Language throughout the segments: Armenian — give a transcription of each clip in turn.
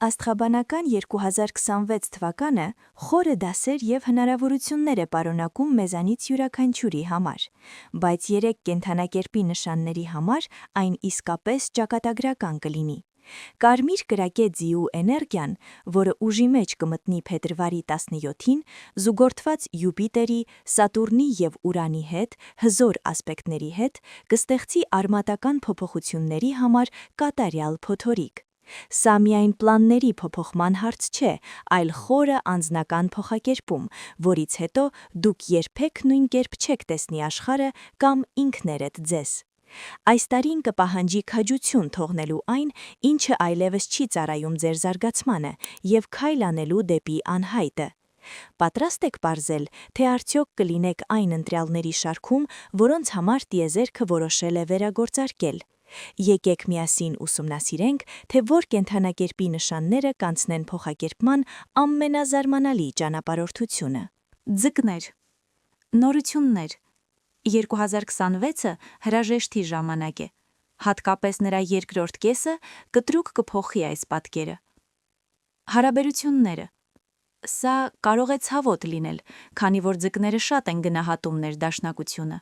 Աստղաբանական 2026 թվականը խորը դասեր և հնարավորություններ է պարունակում մեզանից յուրաքանչյուրի համար, բայց 3 կենդանակերպի նշանների համար այն իսկապես ճակատագրական կլինի։ Կարմիր կրակե ձիու էներգիան, որը ուժի մեջ կմտնի փետրվարի 17-ին, զուգորդված Յուպիտերի, Սատուրնի և Ուրանի հետ, հզոր ասպեկտների հետ, կստեղծի արմատական փոփոխությունների համար կատարյալ փոթորիկ։ Սա միայն պլանների փոփոխման հարց չէ, այլ խորը անձնական փոխակերպում, որից հետո դուք երբեք նույն կերպ չեք տեսնի աշխարհը կամ ինքներդ ձեզ։ Այս տարին կպահանջի քաջություն թողնելու այն, ինչը այլևս չի ծառայում ձեր զարգացմանը, և քայլ անելու դեպի անհայտը։ Պատրաստ եք պարզել, թե արդյոք կլինեք այն ընտրյալների շարքում, որոնց համար տիեզերքը որոշել է վերագործարկել։ Եկեք միասին ուսումնասիրենք, թե որ կենդանակերպի նշանները կանցնեն փոխակերպման ամենազարմանալի ճանապարհորդությունը։ Ձկներ։ Նորություններ։ 2026-ը հրաժեշտի ժամանակ է։ Հատկապես նրա երկրորդ կեսը կտրուկ կփոխի այս պատկերը։ Հարաբերությունները։ Սա կարող է ցավոտ լինել, քանի որ ձկները շատ են գնահատում ներդաշնակությունը։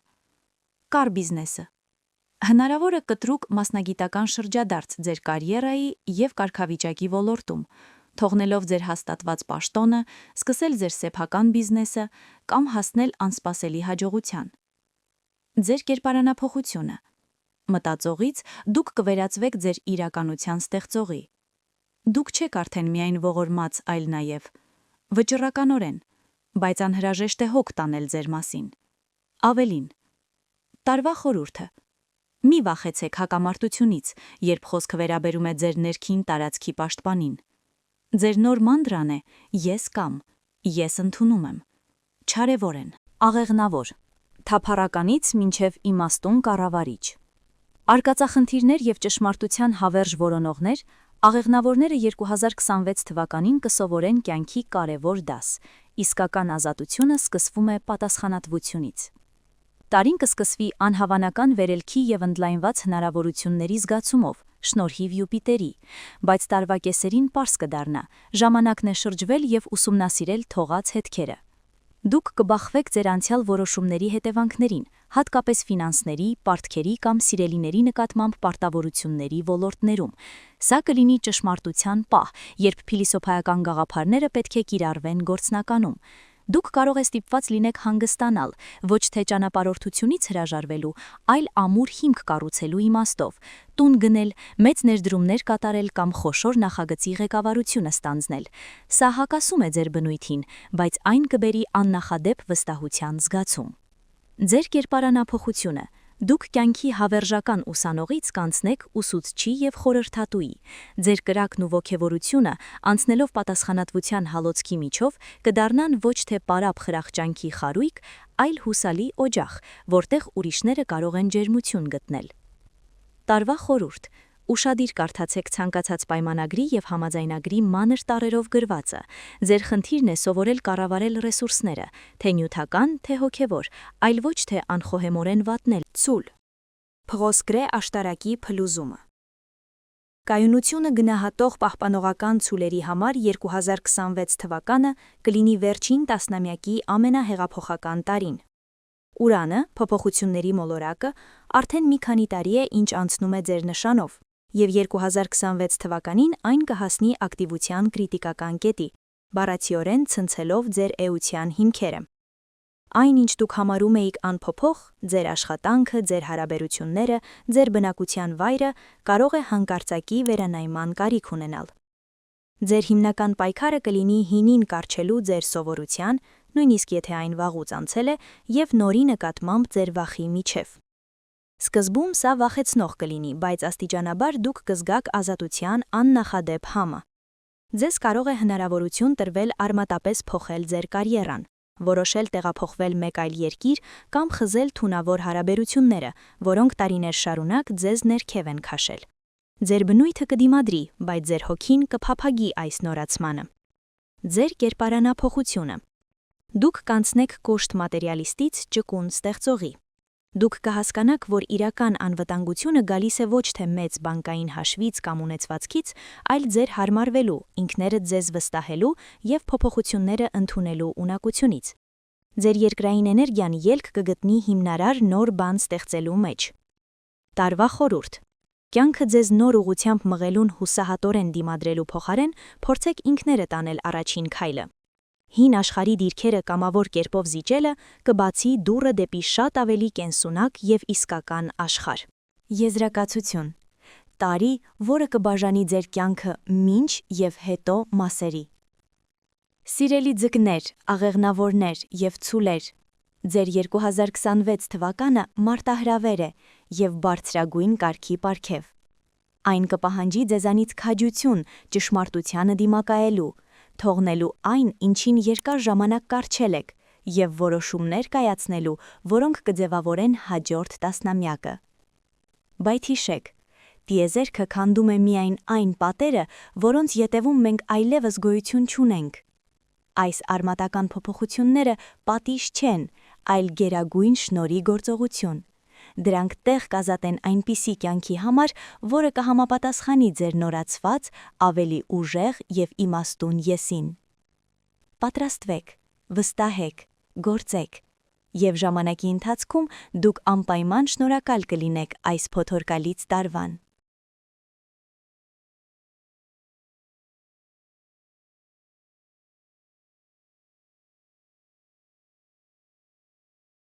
Կար բիզնեսը։ Հնարավոր է կտրուկ մասնագիտական շրջադարձ ձեր կարիերայի և կարգավիճակի ոլորտում, թողնելով ձեր հաստատված պաշտոնը, սկսել ձեր սեփական բիզնեսը կամ հասնել անսպասելի հաջողության։ Ձեր կերպարանափոխությունը։ Մտածողից դուք կվերածվեք ձեր իրականության ստեղծողի։ Դուք չեք արդեն միայն ողորմած, այլ նաև վճռականորեն, բայց անհրաժեշտ է հոգ տանել ձեր մասին։ Ավելին։ Տարվա խորհուրդը։ Մի վախեցեք հակամարտությունից, երբ խոսքը վերաբերում է ձեր ներքին տարածքի պաշտպանին։ Ձեր նոր մանտրան է «Ես կամ», «Ես ընդունում եմ»։ Չարևոր են։ Աղեղնավոր։ Թափառականից մինչև իմաստուն կառավարիչ։ Արկածախնդիրներ և ճշմարտության հավերժ որոնողներ, աղեղնավորները 2026 թվականին կսովորեն կյանքի կարևոր դաս։ Իսկական ազատությունը սկսվում է պատասխանատվությունից։ Տարին կսկսվի անհավանական վերելքի և ընդլայնված հնարավորությունների զգացումով, շնորհիվ Յուպիտերի, բայց տարվա կեսերին պարզ կդառնա, ժամանակն է շրջվել և ուսումնասիրել թողած հետքերը։ Դուք կբախվեք ձեր անցյալ որոշումների հետևանքներին, հատկապես ֆինանսների, պարտքերի կամ սիրելիների նկատմամբ պարտավորությունների ոլորտներում։ Սա կլինի ճշմարտության պահ, երբ փիլիսոփայական գաղափարները պետք է կիրառվեն գործնականում։ Դուք կարող է ստիպված լինեք հանգստանալ, ոչ թե ճանապարհորդությունից հրաժարվելու, այլ ամուր հիմք կառուցելու իմաստով, տուն գնել, մեծ ներդրումներ կատարել կամ խոշոր նախագծի ղեկավարությունը ստանձնել։ Սա հակասում է ձեր բնույթին, բայց այն կբերի աննախադեպ վստահության զգացում։ Ձեր կերպարանափոխությունը։ Դուք կյանքի հավերժական ուսանողից կանցնեք ուսուցչի և խորհրդատուի։ Ձեր կրակն ու ոգևորությունը, անցնելով պատասխանատվության հալոցքի միջով, կդառնան ոչ թե պարապ խրախճանքի խարույկ, այլ հուսալի օջախ, որտեղ ուրիշները կարող են ջերմություն գտնել։ Տարվա խորհուրդ։ Ուշադիր կարդացեք ցանկացած պայմանագրի և համաձայնագրի մանր տառերով գրվածը։ Ձեր խնդիրն է սովորել կառավարել ռեսուրսները, թե նյութական, թե հոգևոր, այլ ոչ թե անխոհեմորեն վատնել։ Ցուլ։ Փղոսկրե աշտարակի փլուզումը։ Կայունությունը գնահատող պահպանողական ցուլերի համար 2026 թվականը կլինի վերջին տասնամյակի ամենահեղափոխական տարին։ Ուրանը, փոփոխությունների մոլորակը, արդեն մի քանի տարի է, ինչ անցնում է ձեր նշանով, և 2026 թվականին այն կհասնի ակտիվության կրիտիկական կետի, բառացիորեն ցնցելով ձեր էության հիմքերը։ Այն, ինչ դուք համարում էիք անփոփոխ, ձեր աշխատանքը, ձեր հարաբերությունները, ձեր բնակության վայրը, կարող է հանկարծակի վերանայման կարիք ունենալ։ Ձեր հիմնական պայքարը կլինի հինին կառչելու ձեր սովորության, նույնիսկ եթե այն վաղուց անցել է, և նորի նկատմամբ ձեր վախի միջև։ Սկզբում սա վախեցնող կլինի, բայց աստիճանաբար դուք կզգաք ազատության աննախադեպ համը։ Ձեզ կարող է հնարավորություն տրվել արմատապես փոխել ձեր կարիերան, որոշել տեղափոխվել մեկ այլ երկիր կամ խզել թունավոր հարաբերությունները, որոնք տարիներ շարունակ ձեզ ներքև են քաշել։ Ձեր բնույթը կդիմադրի, բայց ձեր հոգին կփափագի այս նորացմանը։ Ձեր կերպարանափոխությունը։ Դուք կանցնեք կոշտ մատերիալիստից ճկուն ստեղծողի։ Դուք կհասկանաք, որ իրական անվտանգությունը գալիս է ոչ թե մեծ բանկային հաշվից կամ ունեցվածքից, այլ ձեր հարմարվելու, ինքներդ ձեզ վստահելու եւ փոփոխությունները ընդունելու ունակությունից։ Ձեր երկրային էներգիան ելք կգտնի հիմնարար նոր բան ստեղծելու մեջ։ Տարվա խորհուրդ. կյանքը ձեզ նոր ուղղությամբ մղելուն հուսահատորեն դիմադրելու փոխարեն փորձեք ինքներդ անել առաջին քայլը։ Հին աշխարհի դիրքերը կամավոր կերպով զիջելը կբացի դուռը դեպի շատ ավելի կենսունակ եւ իսկական աշխարհ։ Եզրակացություն. տարի, որը կբաժանի ձեր կյանքը մինչ եւ հետո մասերի։ Սիրելի ձկներ, աղեղնավորներ եւ ցուլեր, ձեր 2026 թվականը մարտահրավեր է եւ բարձրագույն կարգի պարգև։ Այն կպահանջի ձեզանից քաջություն ճշմարտությանը դիմակայելու, թողնելու այն, ինչին երկար ժամանակ կառչել եք, եւ որոշումներ կայացնելու, որոնք կձևավորեն հաջորդ տասնամյակը։ Բայց հիշեք, տիեզերքը քանդում է միայն այն պատերը, որոնց ետևում մենք այլևս գոյություն չունենք։ Այս արմատական փոփոխությունները պատիժ չեն, այլ գերագույն շնորհի գործողություն։ Դրանք տեղ կազատեն այնպիսի կյանքի համար, որը կհամապատասխանի ձեր նորացված, ավելի ուժեղ եւ իմաստուն եսին։ Պատրաստվեք, վստահեք, գործեք, եւ ժամանակի ընթացքում դուք անպայման շնորհակալ կլինեք այս փոթորկալից տարվան։